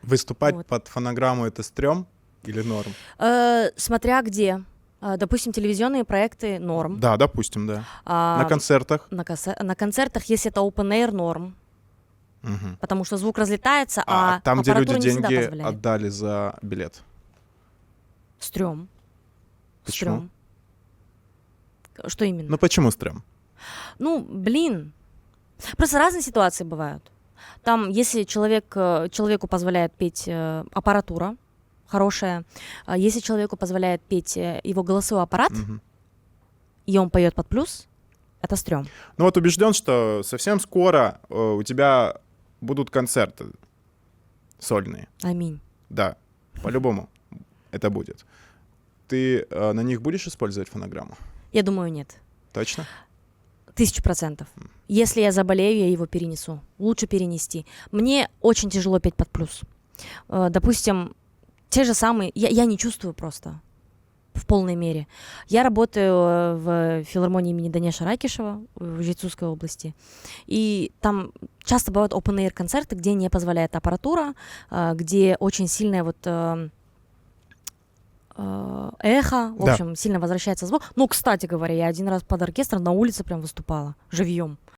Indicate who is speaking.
Speaker 1: Выступать
Speaker 2: Вот.
Speaker 1: под фонограмму — это стрём или норм?
Speaker 2: Смотря где. Допустим, телевизионные проекты — норм.
Speaker 1: Да, допустим, да. На
Speaker 2: А,
Speaker 1: концертах?
Speaker 2: на концертах, если это open air, норм.
Speaker 1: Мгм.
Speaker 2: Потому что звук разлетается,
Speaker 1: А
Speaker 2: а
Speaker 1: там, где люди
Speaker 2: аппаратура не всегда
Speaker 1: деньги
Speaker 2: позволяет.
Speaker 1: отдали за билет?
Speaker 2: Стрём.
Speaker 1: Почему?
Speaker 2: Стрём. Что именно?
Speaker 1: Ну почему стрём?
Speaker 2: Ну, блин. Просто разные ситуации бывают. Там, если человеку позволяет петь аппаратура хорошая, если человеку позволяет петь его голосовой аппарат,
Speaker 1: Мгм.
Speaker 2: и он поет под плюс, это стрём.
Speaker 1: Ну вот убежден, что совсем скоро у тебя будут концерты сольные.
Speaker 2: Аминь.
Speaker 1: Да, по-любому это будет. Ты на них будешь использовать фонограмму?
Speaker 2: Я думаю, нет.
Speaker 1: Точно?
Speaker 2: 1000%. Если я заболею, я его перенесу. Лучше перенести. Мне очень тяжело петь под плюс. Допустим, те же самые... Я не чувствую просто в полной мере. Я работаю в филармонии имени Даниэша Райкишева в Житцусской области. И там часто бывают open-air концерты, где не позволяет аппаратура, где очень сильное эхо, в
Speaker 1: Да.
Speaker 2: общем, сильно возвращается звук. Ну, кстати говоря, я один раз под оркестром на улице прям выступала, живьем.